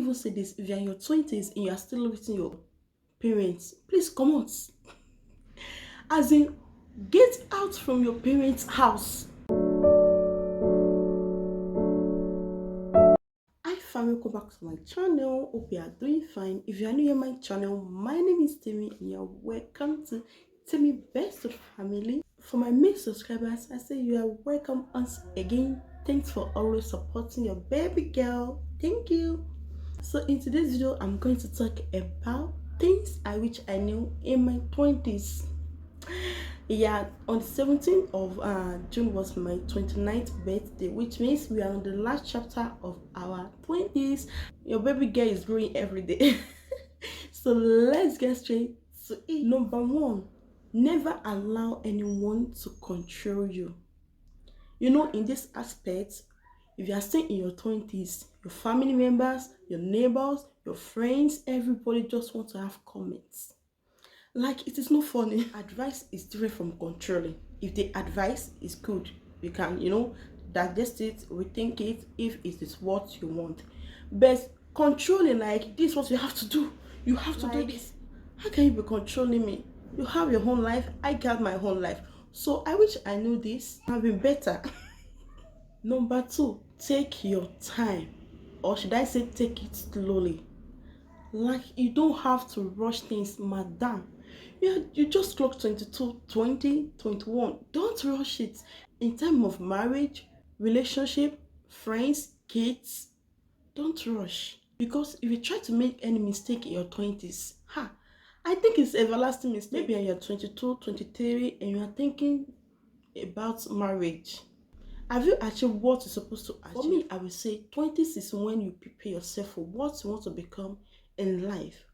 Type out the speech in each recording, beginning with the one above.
even say this, if you're in your 20s and you are still living with your parents, please come out. As in, get out from your parents' house. Hi fam, welcome back to my channel. Hope you are doing fine. If you are new to my channel, my name is Timmy and you're welcome to Timmy Best of Family. For my main subscribers, I say you are welcome once again. Thanks for always supporting your baby girl. Thank you. So in today's video, I'm going to talk about things I wish I knew in my 20s. Yeah, on the 17th of June was my 29th birthday, which means we are on the last chapter of our 20s. Your baby girl is growing every day. So let's get straight to it. Number one, never allow anyone to control you. You know, in this aspect, if you are still in your 20s, your family members, your neighbors, your friends, everybody just want to have comments. Like, it is not funny. Advice is different from controlling. If the advice is good, you can, digest it, rethink it if it is what you want. But controlling, like, this is what you have to do. You have to do this. How can you be controlling me? You have your own life. I got my own life. So I wish I knew this. I've been better. Number two, take your time. Or should I say take it slowly? Like, you don't have to rush things, madam. You just clocked 22, 20, 21. Don't rush it. In time of marriage, relationship, friends, kids, don't rush. Because if you try to make any mistake in your 20s, I think it's everlasting mistake. Maybe you're 22, 23, and you are thinking about marriage. Have you achieved what you're supposed to achieve? For me, I will say 20s is when you prepare yourself for what you want to become in life.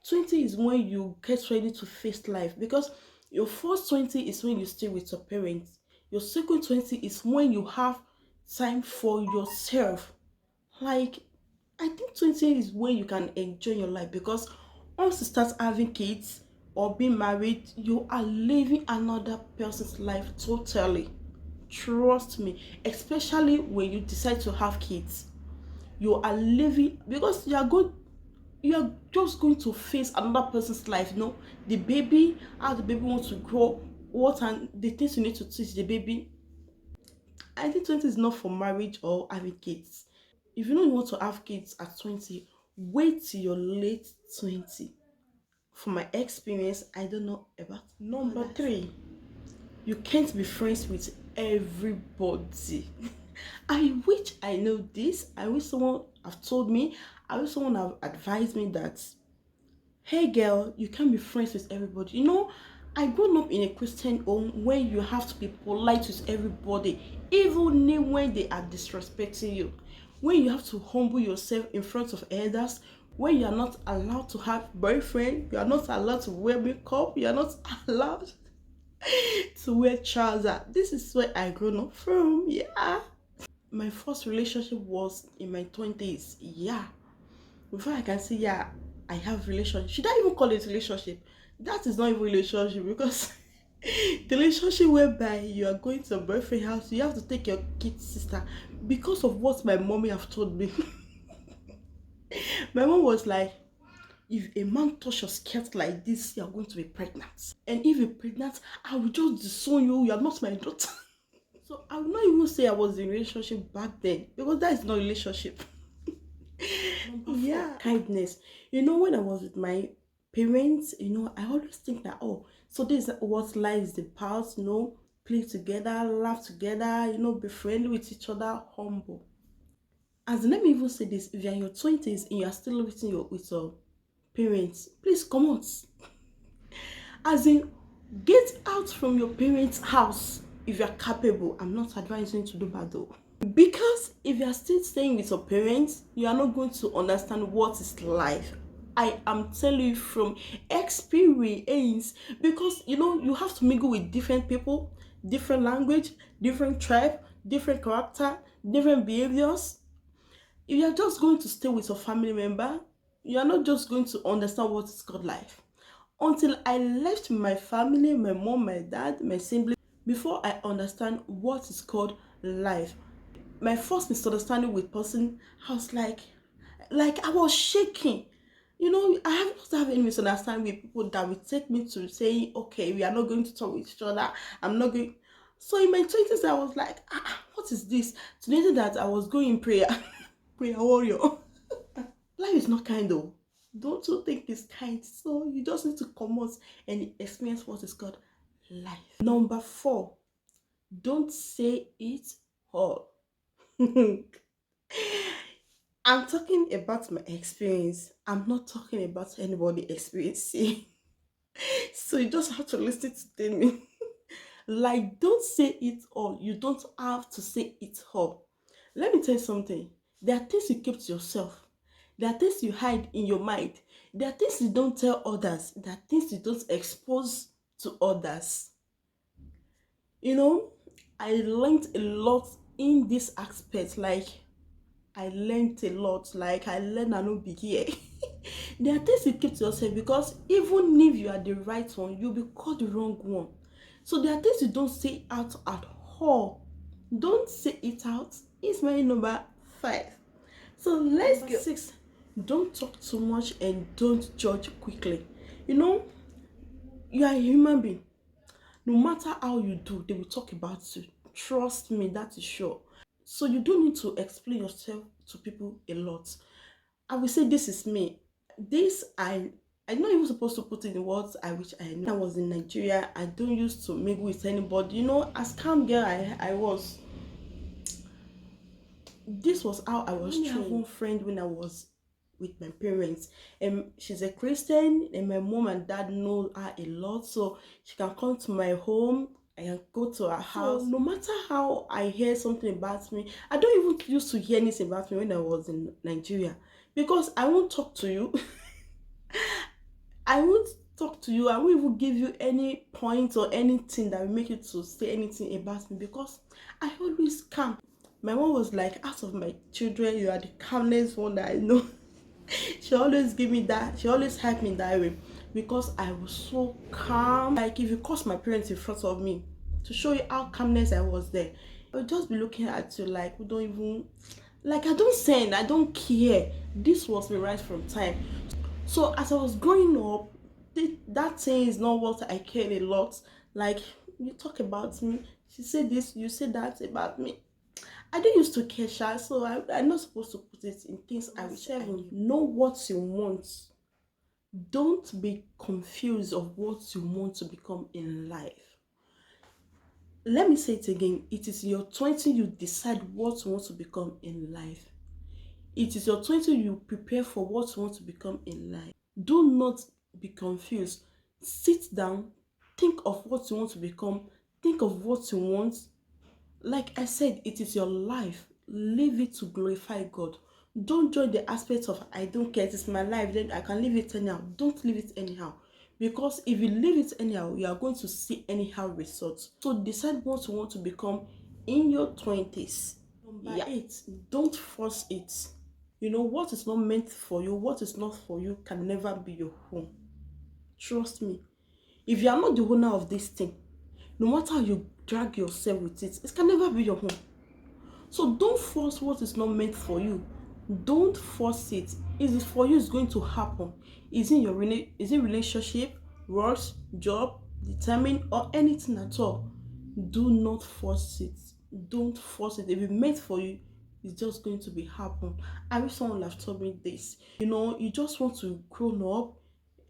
20 is when you get ready to face life, because your first 20 is when you stay with your parents. Your second 20 is when you have time for yourself. Like, I think 20 is when you can enjoy your life, because once you start having kids or being married, you are living another person's life totally. Trust me, especially when you decide to have kids, you are living, because you are just going to face another person's life. The baby, how the baby wants to grow, what and the things you need to teach the baby. I think 20 is not for marriage or having kids. If you know you want to have kids at 20, wait till your late 20. From my experience, I don't know about. Number three, you can't be friends with everybody. I wish I know this. I wish someone have told me. I wish someone have advised me that, hey girl, you can't be friends with everybody. I grew up in a Christian home where you have to be polite with everybody, even when they are disrespecting you. When you have to humble yourself in front of elders, when you are not allowed to have boyfriend, you are not allowed to wear makeup, you are not allowed to wear trousers. This is where I grew up from. Yeah. My first relationship was in my 20s. Yeah. Before I can say, yeah, I have relationship. Should I even call it relationship? That is not even relationship, because the relationship whereby you are going to a boyfriend house, you have to take your kid's sister, because of what my mommy have told me. My mom was like, if a man touch your skirt like this, you are going to be pregnant. And if you're pregnant, I will just disown you. You are not my daughter. So I will not even say I was in a relationship back then, because that is not a relationship. Yeah, kindness. When I was with my parents, I always think that, oh, so this is what life is about. Play together, laugh together, be friendly with each other, humble. As in, let me even say this, if you're in your 20s and you're still living with your parents, please come out. As in, get out from your parents' house if you're capable. I'm not advising you to do bad though. Because if you are still staying with your parents, you are not going to understand what is life. I am telling you from experience, because you have to mingle with different people, different language, different tribe, different character, different behaviors. If you are just going to stay with your family member, you are not just going to understand what is called life. Until I left my family, my mom, my dad, my siblings, before I understand what is called life. My first misunderstanding with person, I was like Like I was shaking. You know, I have not have any misunderstanding with people that will take me to saying, okay, we are not going to talk with each other. I'm not going. So in my 20s, I was like, what is this? Today that I was going in prayer, prayer warrior. Life is not kind though. Don't you think it's kind? So you just need to come out and experience what is called life. Number 4, don't say it all. I'm talking about my experience. I'm not talking about anybody experiencing. So you just have to listen to me. Like, don't say it all. You don't have to say it all. Let me tell you something. There are things you keep to yourself. There are things you hide in your mind. There are things you don't tell others. There are things you don't expose to others. You know, I learned a lot in this aspect. Like, I learned a lot. Like, I learned I know big here. There are things you keep to yourself because even if you are the right one, you'll be called the wrong one. So there are things you don't say out at all. Don't say it out. It's my number 5. So let's go. 6. Don't talk too much and don't judge quickly. You know, you are a human being. No matter how you do, they will talk about you. Trust me, that is sure. So you don't need to explain yourself to people a lot. I will say this is me. This I'm not even supposed to put in the words I wish I knew. I was in Nigeria. I don't used to mingle with anybody. You know, as calm girl I was. This was how I was trained. I had one friend when I was with my parents, and she's a Christian, and my mom and dad know her a lot, so she can come to my home. I can go to her house. So no matter how I hear something about me, I don't even used to hear anything about me when I was in Nigeria, because I won't talk to you. I won't talk to you. I won't even give you any point or anything that will make you to say anything about me, because I always calm. My mom was like, out of my children, you are the calmest one that I know. She always give me that. She always hype me that way because I was so calm. Like, if you curse my parents in front of me to show you how calmness I was there, I would just be looking at you like, we don't even, like, I don't send, I don't care. This was me right from time. So as I was growing up, that thing is not what I cared a lot. Like, you talk about me, she said this, you said that about me. I didn't used to care, Sha, so I'm not supposed to put it in things I wish I knew. Know what you want. Don't be confused of what you want to become in life. Let me say it again. It is your 20 you decide what you want to become in life. It is your 20 you prepare for what you want to become in life. Do not be confused. Sit down, think of what you want to become, think of what you want. Like I said, it is your life. Live it to glorify God. Don't join the aspect of I don't care, it is my life, then I can live it anyhow. Don't live it anyhow. Because if you live it anyhow, you are going to see anyhow results. So decide what you want to become in your 20s. Number 8, don't force it. You know, what is not meant for you, what is not for you can never be your home. Trust me. If you are not the owner of this thing, no matter how you drag yourself with it, it can never be your home. So don't force what is not meant for you. Don't force it. Is it for you? It's going to happen. Is it your relationship, work, job, determined, or anything at all? Do not force it. Don't force it. If it's meant for you, it's just going to be happen. I wish someone would have told me this. You know, you just want to grow up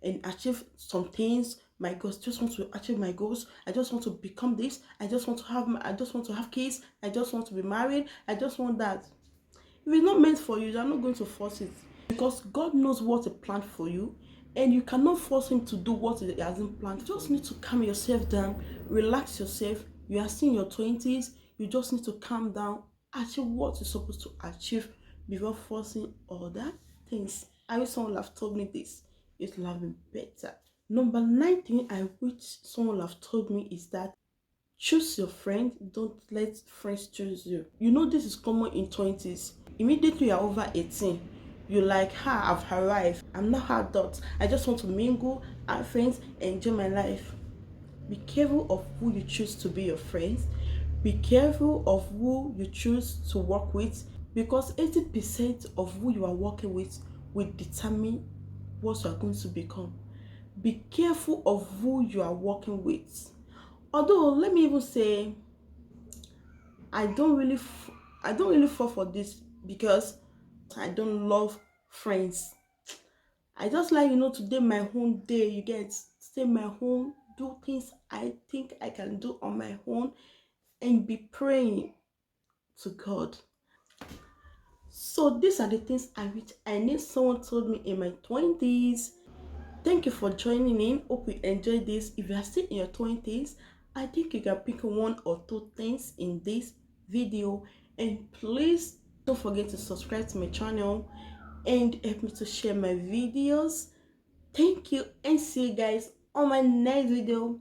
and achieve some things. My goals, just want to achieve my goals. I just want to become this. I just want to have kids. I just want to be married. I just want that. If it's not meant for you, you're not going to force it, because God knows what He planned for you, and you cannot force Him to do what He hasn't planned. You just need to calm yourself down, relax yourself. You are still in your 20s. You just need to calm down, achieve what you're supposed to achieve before forcing other things. I wish someone would have told me this. It would have been better. Number 9 thing I wish someone would have told me is that choose your friend. Don't let friends choose you. You know, this is common in 20s. Immediately you're over 18, you're like, I've arrived. I'm not adult. I just want to mingle, have friends, enjoy my life. Be careful of who you choose to be your friends. Be careful of who you choose to work with. because 80% of who you are working with will determine what you are going to become. Be careful of who you are working with. Although let me even say I don't really I don't really fall for this because I don't love friends. I just like, to day my own day, you get, stay my own, do things I think I can do on my own, and be praying to God. So these are the things I wish I need someone told me in my 20s. Thank you for joining in. Hope you enjoyed this. If you are still in your 20s, I think you can pick one or two things in this video. And please don't forget to subscribe to my channel and help me to share my videos. Thank you, and see you guys on my next video.